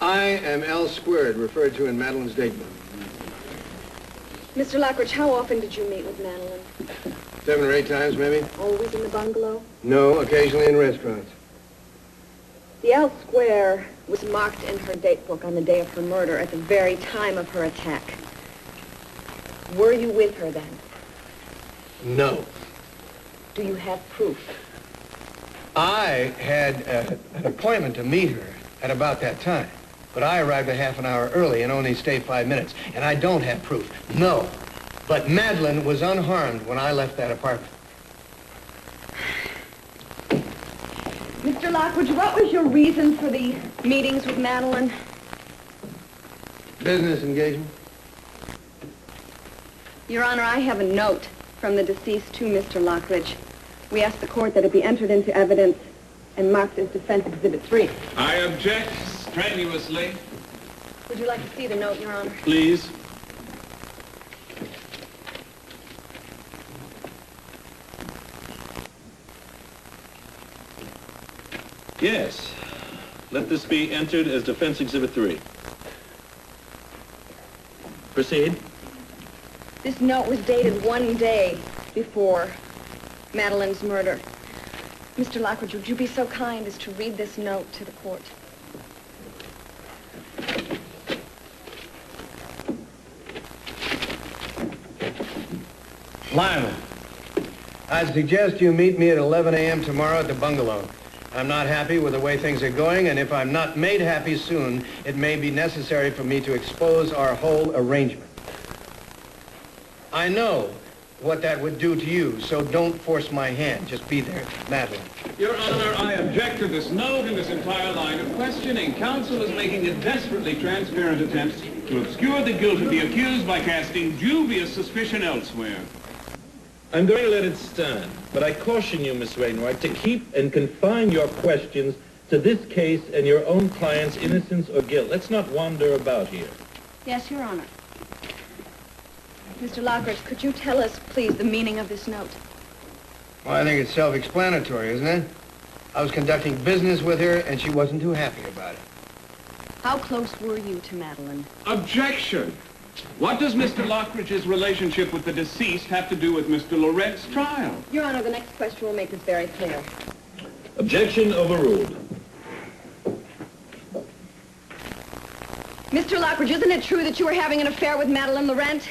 I am L squared, referred to in Madeline's date book. Mr. Lockridge, how often did you meet with Madeline? 7 or 8 times, maybe? Always in the bungalow? No, occasionally in restaurants. The L square was marked in her date book on the day of her murder at the very time of her attack. Were you with her then? No. Do you have proof? I had an appointment to meet her at about that time, but I arrived a half an hour early and only stayed 5 minutes, and I don't have proof. No. But Madeline was unharmed when I left that apartment. Mr. Lockridge, what was your reason for the meetings with Madeline? Business engagement? Your Honor, I have a note from the deceased to Mr. Lockridge. We ask the court that it be entered into evidence and marked as Defense Exhibit 3. I object strenuously. Would you like to see the note, Your Honor? Please. Yes. Let this be entered as Defense Exhibit 3. Proceed. This note was dated 1 day before Madeline's murder. Mr. Lockridge, would you be so kind as to read this note to the court? Lionel, I suggest you meet me at 11 a.m. tomorrow at the bungalow. I'm not happy with the way things are going, and if I'm not made happy soon, it may be necessary for me to expose our whole arrangement. I know what that would do to you, so don't force my hand. Just be there. Madeline. Your Honor, I object to this note and this entire line of questioning. Counsel is making a desperately transparent attempt to obscure the guilt of the accused by casting dubious suspicion elsewhere. I'm going to let it stand, but I caution you, Miss Wainwright, to keep and confine your questions to this case and your own client's innocence or guilt. Let's not wander about here. Yes, Your Honor. Mr. Lockridge, could you tell us, please, the meaning of this note? Well, I think it's self-explanatory, isn't it? I was conducting business with her, and she wasn't too happy about it. How close were you to Madeline? Objection! What does Mr. Lockridge's relationship with the deceased have to do with Mr. Laurent's trial? Your Honor, the next question will make this very clear. Objection overruled. Mr. Lockridge, isn't it true that you were having an affair with Madeline Laurent?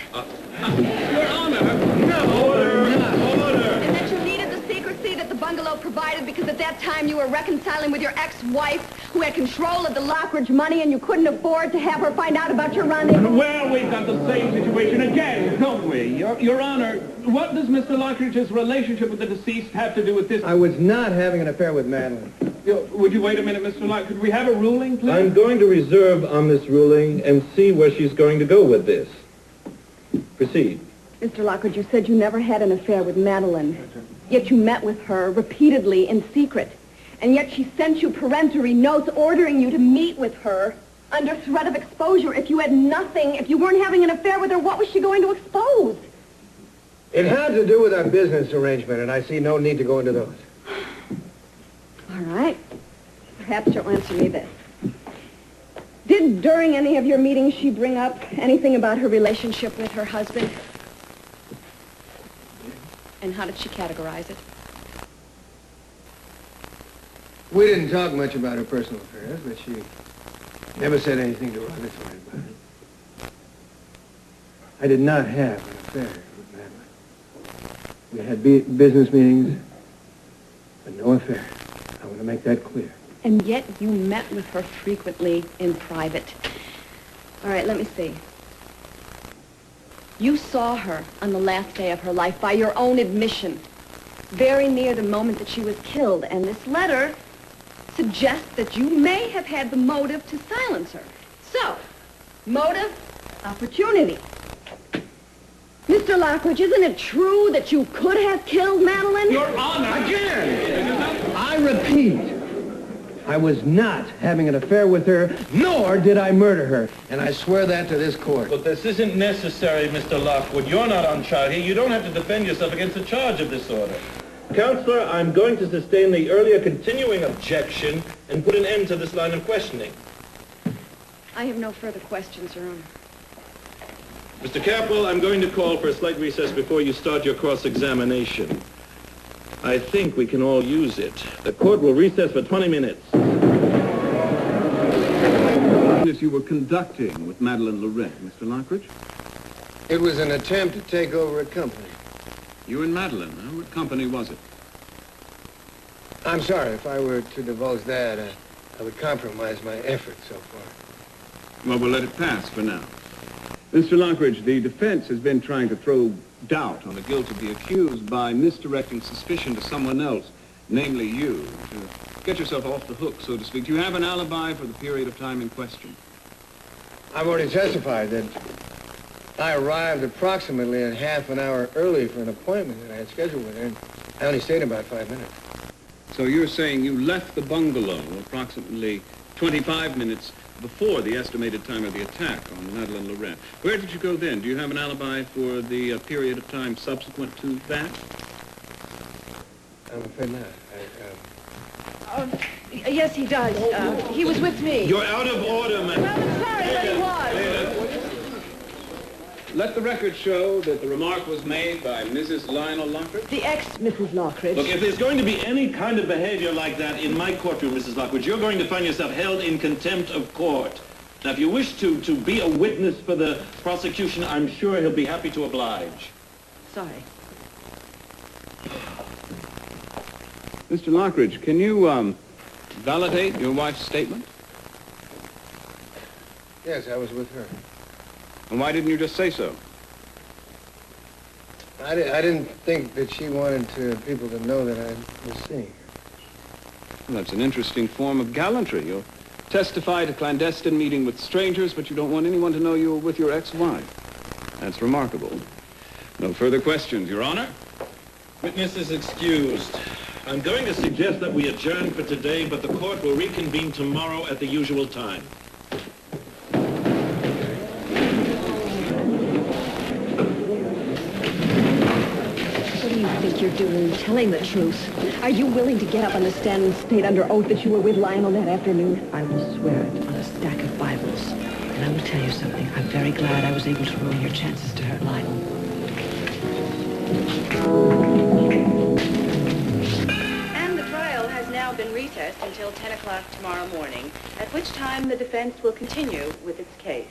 Your Honor! No! Order! And that you needed the secrecy that the bungalow provided because at that time you were reconciling with your ex-wife who had control of the Lockridge money and you couldn't afford to have her find out about your rendezvous? Well, we've got the same situation again, don't we? Your Honor, what does Mr. Lockridge's relationship with the deceased have to do with this? I was not having an affair with Madeline. Would you wait a minute, Mr. Lockridge? Could we have a ruling, please? I'm going to reserve on this ruling and see where she's going to go with this. Proceed. Mr. Lockridge, you said you never had an affair with Madeline, yet you met with her repeatedly in secret, and yet she sent you peremptory notes ordering you to meet with her under threat of exposure. If you had nothing, if you weren't having an affair with her, what was she going to expose? It had to do with our business arrangement, and I see no need to go into those. All right. Perhaps you'll answer me this. Did, during any of your meetings, she bring up anything about her relationship with her husband? And how did she categorize it? We didn't talk much about her personal affairs, but she never said anything derogatory about it. I did not have an affair with Madeline. We had business meetings, but no affair. I want to make that clear. And yet you met with her frequently in private. All right, let me see. You saw her on the last day of her life, by your own admission, very near the moment that she was killed. And this letter suggests that you may have had the motive to silence her. So, motive, opportunity. Mr. Lockridge, isn't it true that you could have killed Madeline? Your Honor! Again! I repeat, I was not having an affair with her, nor did I murder her. And I swear that to this court. But this isn't necessary, Mr. Lockwood. You're not on trial here. You don't have to defend yourself against a charge of this order. Counselor, I'm going to sustain the earlier continuing objection and put an end to this line of questioning. I have no further questions, Your Honor. Mr. Capwell, I'm going to call for a slight recess before you start your cross-examination. I think we can all use it. The court will recess for 20 minutes. Business you were conducting with Madeline Laurent, Mr. Lockridge? It was an attempt to take over a company. You and Madeline, huh? What company was it? I'm sorry, if I were to divulge that, I would compromise my efforts so far. Well, we'll let it pass for now. Mr. Lockridge, the defense has been trying to throw doubt on the guilt of the accused by misdirecting suspicion to someone else, namely you, to get yourself off the hook, so to speak. Do you have an alibi for the period of time in question? I've already testified that I arrived approximately a half an hour early for an appointment that I had scheduled with her, and I only stayed about 5 minutes. So you're saying you left the bungalow approximately 25 minutes before the estimated time of the attack on Madeline Laurent. Where did you go then? Do you have an alibi for the period of time subsequent to that? I'm afraid not. Yes, he does. He was with me. You're out of order, ma'am. Well, I'm sorry, but he was. Let the record show that the remark was made by Mrs. Lionel Lockridge. The ex-Mrs. Lockridge. Look, if there's going to be any kind of behavior like that in my courtroom, Mrs. Lockridge, you're going to find yourself held in contempt of court. Now, if you wish to be a witness for the prosecution, I'm sure he'll be happy to oblige. Sorry. Mr. Lockridge, can you validate your wife's statement? Yes, I was with her. And why didn't you just say so? I didn't think that she wanted people to know that I was seeing her. Well, that's an interesting form of gallantry. You'll testify at a clandestine meeting with strangers, but you don't want anyone to know you were with your ex-wife. That's remarkable. No further questions, Your Honor. Witness is excused. I'm going to suggest that we adjourn for today, but the court will reconvene tomorrow at the usual time. What do you think you're doing, telling the truth? Are you willing to get up on the stand and state under oath that you were with Lionel that afternoon? I will swear it on a stack of Bibles. And I will tell you something. I'm very glad I was able to ruin your chances to hurt Lionel. And the trial has now been recessed until 10 o'clock tomorrow morning, at which time the defense will continue with its case.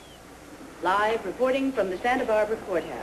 Live reporting from the Santa Barbara Courthouse.